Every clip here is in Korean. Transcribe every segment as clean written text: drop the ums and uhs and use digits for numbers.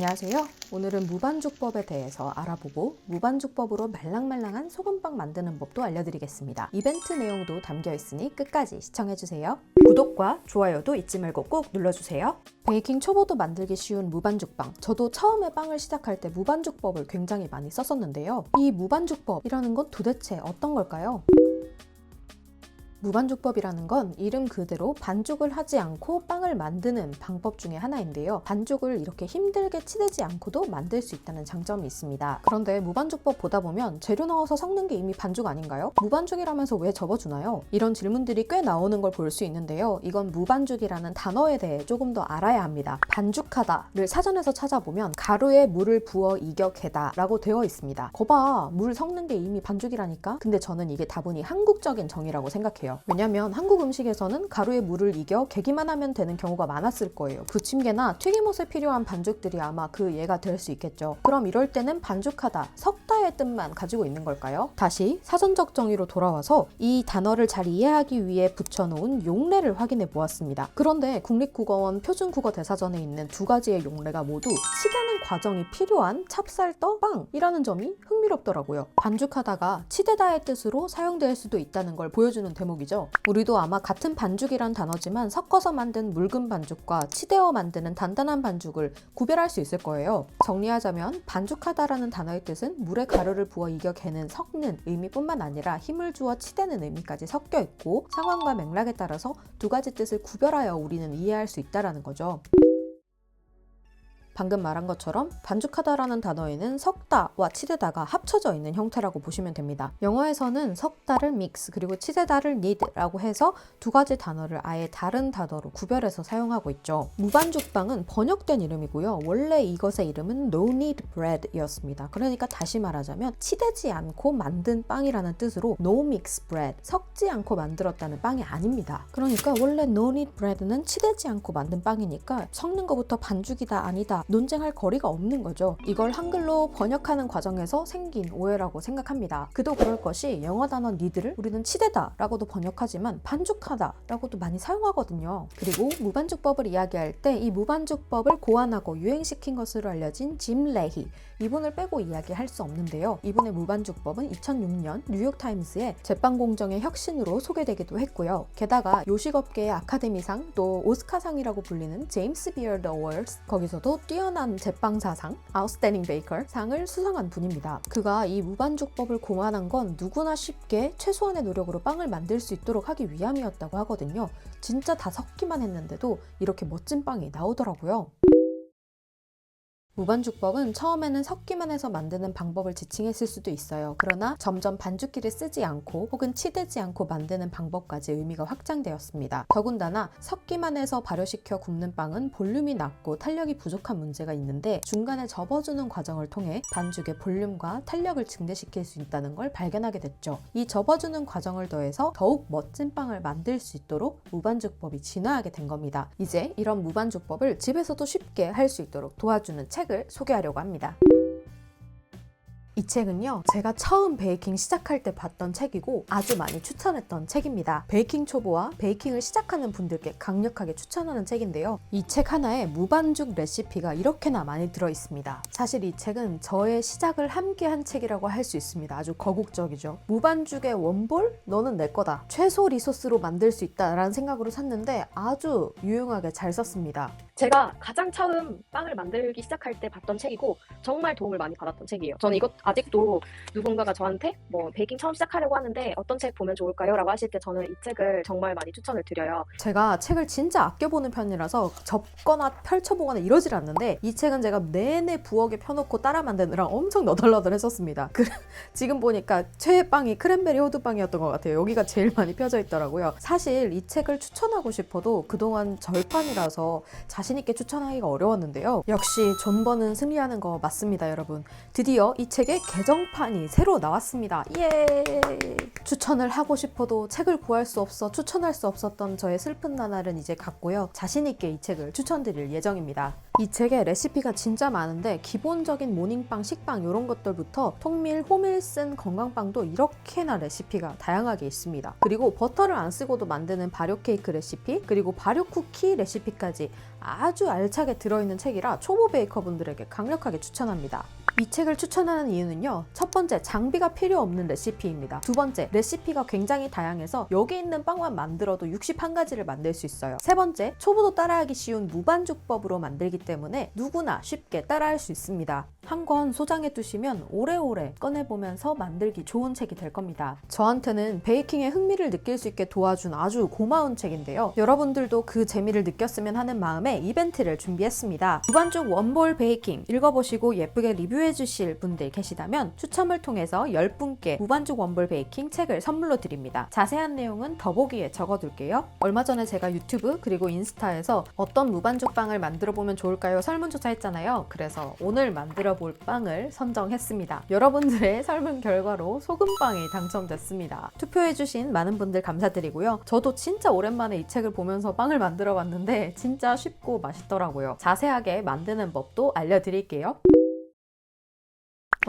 안녕하세요. 오늘은 무반죽법에 대해서 알아보고 무반죽법으로 말랑말랑한 소금빵 만드는 법도 알려드리겠습니다. 이벤트 내용도 담겨 있으니 끝까지 시청해주세요. 구독과 좋아요도 잊지 말고 꼭 눌러주세요. 베이킹 초보도 만들기 쉬운 무반죽빵. 저도 처음에 빵을 시작할 때 무반죽법을 굉장히 많이 썼었는데요. 이 무반죽법이라는 건 도대체 어떤 걸까요? 무반죽법이라는 건 이름 그대로 반죽을 하지 않고 빵을 만드는 방법 중에 하나인데요. 반죽을 이렇게 힘들게 치대지 않고도 만들 수 있다는 장점이 있습니다. 그런데 무반죽법 보다 보면 재료 넣어서 섞는 게 이미 반죽 아닌가요? 무반죽이라면서 왜 접어주나요? 이런 질문들이 꽤 나오는 걸 볼 수 있는데요. 이건 무반죽이라는 단어에 대해 조금 더 알아야 합니다. 반죽하다를 사전에서 찾아보면 가루에 물을 부어 익혀 개다 라고 되어 있습니다. 거봐, 물 섞는 게 이미 반죽이라니까? 근데 저는 이게 다분히 한국적인 정의라고 생각해요. 왜냐면 한국 음식에서는 가루에 물을 이겨 개기만 하면 되는 경우가 많았을 거예요. 부침개나 튀김옷에 필요한 반죽들이 아마 그 예가 될 수 있겠죠. 그럼 이럴 때는 반죽하다, 섞다의 뜻만 가지고 있는 걸까요? 다시 사전적 정의로 돌아와서 이 단어를 잘 이해하기 위해 붙여놓은 용례를 확인해 보았습니다. 그런데 국립국어원 표준국어 대사전에 있는 두 가지의 용례가 모두 치대는 과정이 필요한 찹쌀떡, 빵이라는 점이 흥미롭더라고요. 반죽하다가 치대다의 뜻으로 사용될 수도 있다는 걸 보여주는 대목이죠. 우리도 아마 같은 반죽이란 단어지만 섞어서 만든 묽은 반죽과 치대어 만드는 단단한 반죽을 구별할 수 있을 거예요. 정리하자면 반죽하다라는 단어의 뜻은 물에 가루를 부어 익혀 개는 섞는 의미뿐만 아니라 힘을 주어 치대는 의미까지 섞여 있고 상황과 맥락에 따라서 두 가지 뜻을 구별하여 우리는 이해할 수 있다는 거죠. 방금 말한 것처럼 반죽하다라는 단어에는 섞다와 치대다가 합쳐져 있는 형태라고 보시면 됩니다. 영어에서는 섞다를 mix 그리고 치대다를 knead라고 해서 두 가지 단어를 아예 다른 단어로 구별해서 사용하고 있죠. 무반죽빵은 번역된 이름이고요. 원래 이것의 이름은 no knead bread이었습니다. 그러니까 다시 말하자면 치대지 않고 만든 빵이라는 뜻으로 no mix bread, 섞지 않고 만들었다는 빵이 아닙니다. 그러니까 원래 no knead bread는 치대지 않고 만든 빵이니까 섞는 것부터 반죽이다 아니다 논쟁할 거리가 없는 거죠. 이걸 한글로 번역하는 과정에서 생긴 오해라고 생각합니다. 그도 그럴 것이 영어 단어 need를 우리는 치대다 라고도 번역하지만 반죽하다 라고도 많이 사용하거든요. 그리고 무반죽법을 이야기할 때 이 무반죽법을 고안하고 유행시킨 것으로 알려진 짐 레히, 이분을 빼고 이야기할 수 없는데요. 이분의 무반죽법은 2006년 뉴욕타임스의 제빵 공정의 혁신으로 소개되기도 했고요. 게다가 요식업계의 아카데미상 또 오스카상이라고 불리는 제임스 비어드 어워즈, 거기서도 뛰어난 제빵사상 Outstanding Baker 상을 수상한 분입니다. 그가 이 무반죽법을 고안한 건 누구나 쉽게 최소한의 노력으로 빵을 만들 수 있도록 하기 위함이었다고 하거든요. 진짜 다 섞기만 했는데도 이렇게 멋진 빵이 나오더라고요. 무반죽법은 처음에는 섞기만 해서 만드는 방법을 지칭했을 수도 있어요. 그러나 점점 반죽기를 쓰지 않고 혹은 치대지 않고 만드는 방법까지 의미가 확장되었습니다. 더군다나 섞기만 해서 발효시켜 굽는 빵은 볼륨이 낮고 탄력이 부족한 문제가 있는데 중간에 접어주는 과정을 통해 반죽의 볼륨과 탄력을 증대시킬 수 있다는 걸 발견하게 됐죠. 이 접어주는 과정을 더해서 더욱 멋진 빵을 만들 수 있도록 무반죽법이 진화하게 된 겁니다. 이제 이런 무반죽법을 집에서도 쉽게 할 수 있도록 도와주는 책을 소개하려고 합니다. 이 책은요, 제가 처음 베이킹 시작할 때 봤던 책이고 아주 많이 추천했던 책입니다. 베이킹 초보와 베이킹을 시작하는 분들께 강력하게 추천하는 책인데요. 이 책 하나에 무반죽 레시피가 이렇게나 많이 들어있습니다. 사실 이 책은 저의 시작을 함께 한 책이라고 할 수 있습니다. 아주 거국적이죠. 무반죽의 원볼? 너는 내 거다. 최소 리소스로 만들 수 있다라는 생각으로 샀는데 아주 유용하게 잘 썼습니다. 제가 가장 처음 빵을 만들기 시작할 때 봤던 책이고 정말 도움을 많이 받았던 책이에요. 저는 이것 아직도 누군가가 저한테 베이킹 처음 시작하려고 하는데 어떤 책 보면 좋을까요? 라고 하실 때 저는 이 책을 정말 많이 추천을 드려요. 제가 책을 진짜 아껴보는 편이라서 접거나 펼쳐보거나 이러질 않는데 이 책은 제가 내내 부엌에 펴놓고 따라 만드느라 엄청 너덜너덜 했었습니다. 지금 보니까 최애 빵이 크랜베리 호두빵이었던 것 같아요. 여기가 제일 많이 펴져 있더라고요. 사실 이 책을 추천하고 싶어도 그동안 절판이라서 자신있게 추천하기가 어려웠는데요. 역시 존버는 승리하는 거 맞습니다, 여러분. 드디어 이 책의 개정판이 새로 나왔습니다. 예! 추천을 하고 싶어도 책을 구할 수 없어 추천할 수 없었던 저의 슬픈 나날은 이제 갔고요. 자신있게 이 책을 추천드릴 예정입니다. 이 책에 레시피가 진짜 많은데 기본적인 모닝빵, 식빵 이런 것들부터 통밀, 호밀 쓴 건강빵도 이렇게나 레시피가 다양하게 있습니다. 그리고 버터를 안 쓰고도 만드는 발효 케이크 레시피, 그리고 발효 쿠키 레시피까지 아주 알차게 들어있는 책이라 초보 베이커분들에게 강력하게 추천합니다. 이 책을 추천하는 이유는요. 첫 번째, 장비가 필요 없는 레시피입니다. 두 번째, 레시피가 굉장히 다양해서 여기 있는 빵만 만들어도 61가지를 만들 수 있어요. 세 번째, 초보도 따라하기 쉬운 무반죽법으로 만들기 때문에 누구나 쉽게 따라할 수 있습니다. 한 권 소장해 두시면 오래오래 꺼내보면서 만들기 좋은 책이 될 겁니다. 저한테는 베이킹에 흥미를 느낄 수 있게 도와준 아주 고마운 책인데요. 여러분들도 그 재미를 느꼈으면 하는 마음에 이벤트를 준비했습니다. 무반죽 원볼 베이킹 읽어보시고 예쁘게 리뷰해 주실 분들 계시다면 추첨을 통해서 10분께 무반죽 원볼 베이킹 책을 선물로 드립니다. 자세한 내용은 더보기에 적어둘게요. 얼마 전에 제가 유튜브 그리고 인스타에서 어떤 무반죽 빵을 만들어 보면 좋을까요? 설문조사 했잖아요. 그래서 오늘 만들어 볼 빵을 선정했습니다. 여러분들의 설문 결과로 소금빵이 당첨됐습니다. 투표해주신 많은 분들 감사드리고요. 저도 진짜 오랜만에 이 책을 보면서 빵을 만들어 봤는데 진짜 쉽고 맛있더라고요. 자세하게 만드는 법도 알려드릴게요.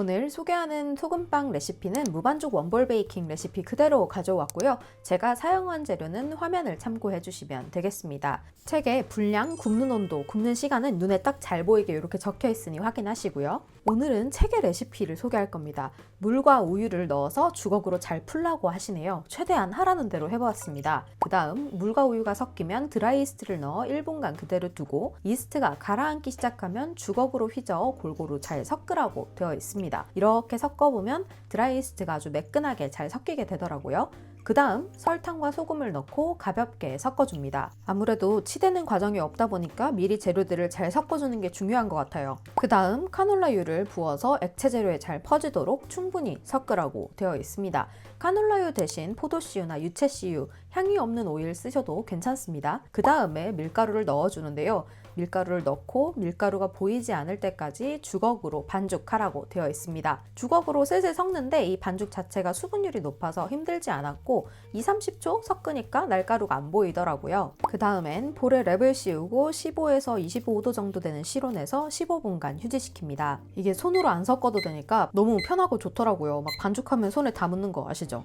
오늘 소개하는 소금빵 레시피는 무반죽 원볼 베이킹 레시피 그대로 가져왔고요. 제가 사용한 재료는 화면을 참고해 주시면 되겠습니다. 책에 분량, 굽는 온도, 굽는 시간은 눈에 딱 잘 보이게 이렇게 적혀 있으니 확인하시고요. 오늘은 책의 레시피를 소개할 겁니다. 물과 우유를 넣어서 주걱으로 잘 풀라고 하시네요. 최대한 하라는 대로 해보았습니다. 그 다음 물과 우유가 섞이면 드라이 이스트를 넣어 1분간 그대로 두고 이스트가 가라앉기 시작하면 주걱으로 휘저어 골고루 잘 섞으라고 되어 있습니다. 이렇게 섞어보면 드라이 이스트가 아주 매끈하게 잘 섞이게 되더라고요. 그 다음 설탕과 소금을 넣고 가볍게 섞어줍니다. 아무래도 치대는 과정이 없다 보니까 미리 재료들을 잘 섞어주는 게 중요한 것 같아요. 그 다음 카놀라유를 부어서 액체 재료에 잘 퍼지도록 충분히 섞으라고 되어 있습니다. 카놀라유 대신 포도씨유나 유채씨유, 향이 없는 오일 쓰셔도 괜찮습니다. 그 다음에 밀가루를 넣어주는데요. 밀가루를 넣고 밀가루가 보이지 않을 때까지 주걱으로 반죽하라고 되어 있습니다. 주걱으로 슬슬 섞는데 이 반죽 자체가 수분율이 높아서 힘들지 않았고 2-30초 섞으니까 날가루가 안 보이더라고요. 그 다음엔 볼에 랩을 씌우고 15에서 25도 정도 되는 실온에서 15분간 휴지시킵니다. 이게 손으로 안 섞어도 되니까 너무 편하고 좋더라고요. 막 반죽하면 손에 다 묻는 거 아시죠?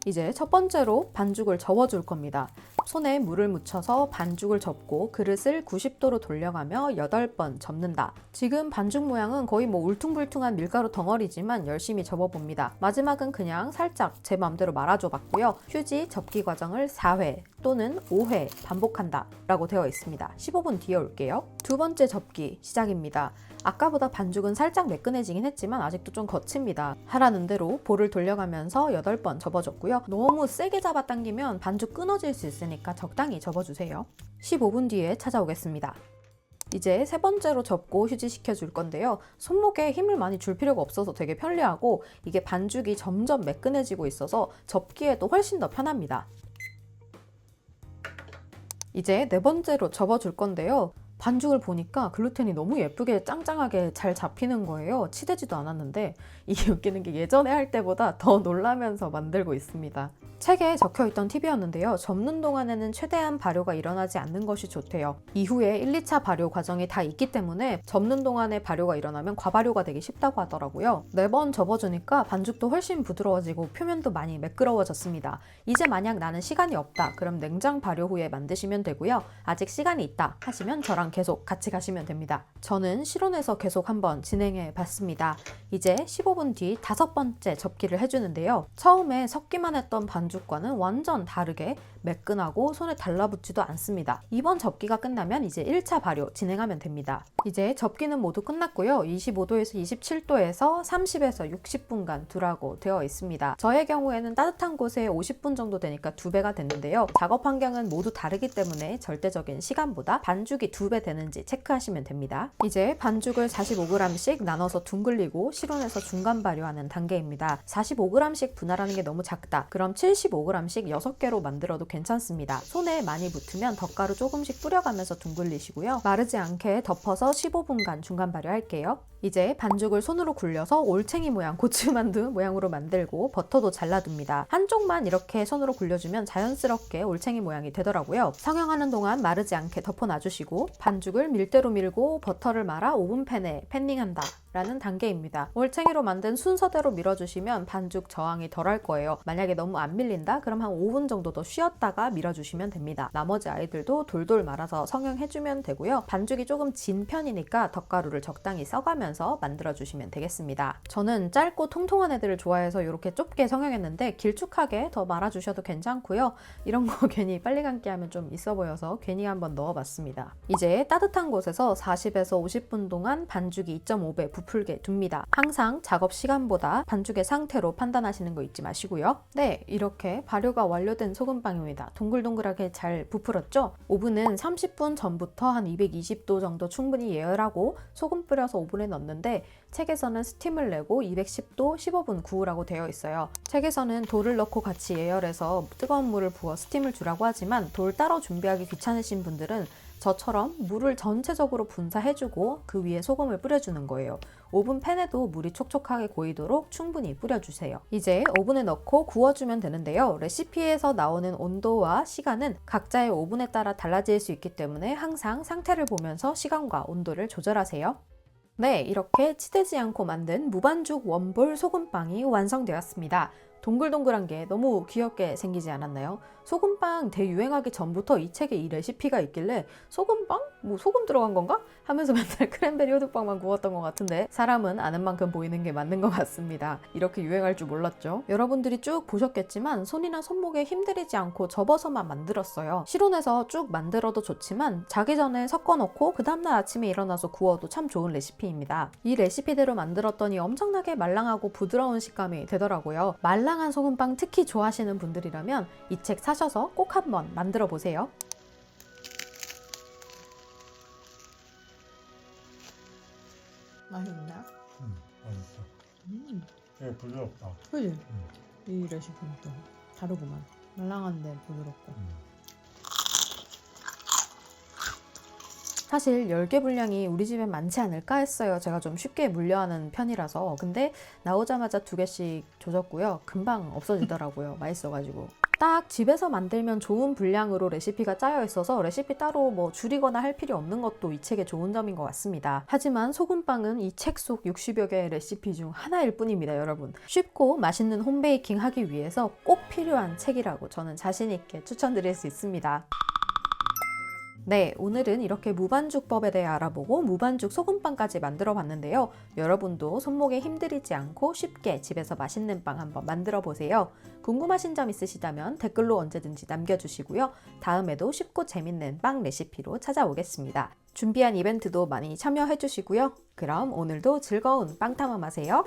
이제 첫 번째로 반죽을 저어줄 겁니다. 손에 물을 묻혀서 반죽을 접고 그릇을 90도로 돌려가며 8번 접는다. 지금 반죽 모양은 거의 울퉁불퉁한 밀가루 덩어리지만 열심히 접어봅니다. 마지막은 그냥 살짝 제 맘대로 말아줘 봤고요. 휴지 접기 과정을 4회 또는 5회 반복한다 라고 되어 있습니다. 15분 뒤에 올게요. 두 번째 접기 시작입니다. 아까보다 반죽은 살짝 매끈해지긴 했지만 아직도 좀 거칩니다. 하라는 대로 볼을 돌려가면서 8번 접어줬고요. 너무 세게 잡아당기면 반죽 끊어질 수 있으니까 적당히 접어주세요. 15분 뒤에 찾아오겠습니다. 이제 세 번째로 접고 휴지시켜 줄 건데요. 손목에 힘을 많이 줄 필요가 없어서 되게 편리하고 이게 반죽이 점점 매끈해지고 있어서 접기에도 훨씬 더 편합니다. 이제 네 번째로 접어줄 건데요. 반죽을 보니까 글루텐이 너무 예쁘게 짱짱하게 잘 잡히는 거예요. 치대지도 않았는데 이게 웃기는 게 예전에 할 때보다 더 놀라면서 만들고 있습니다. 책에 적혀있던 팁이었는데요. 접는 동안에는 최대한 발효가 일어나지 않는 것이 좋대요. 이후에 1, 2차 발효 과정이 다 있기 때문에 접는 동안에 발효가 일어나면 과발효가 되기 쉽다고 하더라고요. 4번 접어주니까 반죽도 훨씬 부드러워지고 표면도 많이 매끄러워졌습니다. 이제 만약 나는 시간이 없다 그럼 냉장 발효 후에 만드시면 되고요. 아직 시간이 있다 하시면 저랑 계속 같이 가시면 됩니다. 저는 실온에서 계속 한번 진행해 봤습니다. 이제 15분 뒤 5번째 접기를 해주는데요. 처음에 섞기만 했던 반죽과는 완전 다르게 매끈하고 손에 달라붙지도 않습니다. 이번 접기가 끝나면 이제 1차 발효 진행하면 됩니다. 이제 접기는 모두 끝났고요. 25도에서 27도에서 30에서 60분간 두라고 되어 있습니다. 저의 경우에는 따뜻한 곳에 50분 정도 되니까 2배가 됐는데요. 작업 환경은 모두 다르기 때문에 절대적인 시간보다 반죽이 2배 되는지 체크하시면 됩니다. 이제 반죽을 45g씩 나눠서 둥글리고 실온에서 중간 발효하는 단계입니다. 45g씩 분할하는 게 너무 작다. 그럼 75g씩 6개로 만들어도 괜찮습니다. 손에 많이 붙으면 덧가루 조금씩 뿌려가면서 둥글리시고요. 마르지 않게 덮어서 15분간 중간 발효할게요. 이제 반죽을 손으로 굴려서 올챙이 모양, 고추만두 모양으로 만들고 버터도 잘라둡니다. 한쪽만 이렇게 손으로 굴려주면 자연스럽게 올챙이 모양이 되더라고요. 성형하는 동안 마르지 않게 덮어놔주시고 반죽을 밀대로 밀고 버터를 말아 오븐팬에 팬닝한다 라는 단계입니다. 올챙이로 만든 순서대로 밀어주시면 반죽 저항이 덜할 거예요. 만약에 너무 안 밀린다? 그럼 한 5분 정도 더 쉬었다가 밀어주시면 됩니다. 나머지 아이들도 돌돌 말아서 성형해주면 되고요. 반죽이 조금 진 편이니까 덧가루를 적당히 써가면서 만들어주시면 되겠습니다. 저는 짧고 통통한 애들을 좋아해서 이렇게 좁게 성형했는데 길쭉하게 더 말아주셔도 괜찮고요. 이런 거 괜히 빨리 감기 하면 좀 있어 보여서 괜히 한번 넣어봤습니다. 이제 따뜻한 곳에서 40에서 50분 동안 반죽이 2.5배 부풀게 둡니다. 항상 작업 시간보다 반죽의 상태로 판단하시는 거 잊지 마시고요. 네, 이렇게 발효가 완료된 소금빵입니다. 동글동글하게 잘 부풀었죠? 오븐은 30분 전부터 한 220도 정도 충분히 예열하고 소금 뿌려서 오븐에 넣는데 책에서는 스팀을 내고 210도 15분 구우라고 되어 있어요. 책에서는 돌을 넣고 같이 예열해서 뜨거운 물을 부어 스팀을 주라고 하지만 돌 따로 준비하기 귀찮으신 분들은 저처럼 물을 전체적으로 분사해주고 그 위에 소금을 뿌려주는 거예요. 오븐 팬에도 물이 촉촉하게 고이도록 충분히 뿌려주세요. 이제 오븐에 넣고 구워주면 되는데요. 레시피에서 나오는 온도와 시간은 각자의 오븐에 따라 달라질 수 있기 때문에 항상 상태를 보면서 시간과 온도를 조절하세요. 네, 이렇게 치대지 않고 만든 무반죽 원볼 소금빵이 완성되었습니다. 동글동글한 게 너무 귀엽게 생기지 않았나요? 소금빵 대유행하기 전부터 이 책에 이 레시피가 있길래 소금빵? 뭐 소금 들어간 건가? 하면서 맨날 크랜베리 호두빵만 구웠던 것 같은데 사람은 아는 만큼 보이는 게 맞는 것 같습니다. 이렇게 유행할 줄 몰랐죠. 여러분들이 쭉 보셨겠지만 손이나 손목에 힘들이지 않고 접어서만 만들었어요. 실온에서 쭉 만들어도 좋지만 자기 전에 섞어 놓고 그 다음날 아침에 일어나서 구워도 참 좋은 레시피입니다. 이 레시피대로 만들었더니 엄청나게 말랑하고 부드러운 식감이 되더라고요. 말랑한 소금빵 특히 좋아하시는 분들이라면 이 책 사셔서 꼭 한번 만들어 보세요. 맛있나? 맛있어. 되게 부드럽다. 그지? 이 레시피는 또 다르구만. 말랑한데 부드럽고. 사실 10개 분량이 우리 집에 많지 않을까 했어요. 제가 좀 쉽게 물려하는 편이라서. 근데 나오자마자 2개씩 조졌고요. 금방 없어지더라고요. 맛있어가지고. 딱 집에서 만들면 좋은 분량으로 레시피가 짜여 있어서 레시피 따로 뭐 줄이거나 할 필요 없는 것도 이 책의 좋은 점인 것 같습니다. 하지만 소금빵은 이 책 속 60여 개의 레시피 중 하나일 뿐입니다, 여러분. 쉽고 맛있는 홈베이킹 하기 위해서 꼭 필요한 책이라고 저는 자신 있게 추천드릴 수 있습니다. 네, 오늘은 이렇게 무반죽법에 대해 알아보고 무반죽 소금빵까지 만들어 봤는데요. 여러분도 손목에 힘들이지 않고 쉽게 집에서 맛있는 빵 한번 만들어 보세요. 궁금하신 점 있으시다면 댓글로 언제든지 남겨주시고요. 다음에도 쉽고 재밌는 빵 레시피로 찾아오겠습니다. 준비한 이벤트도 많이 참여해 주시고요. 그럼 오늘도 즐거운 빵 탐험하세요.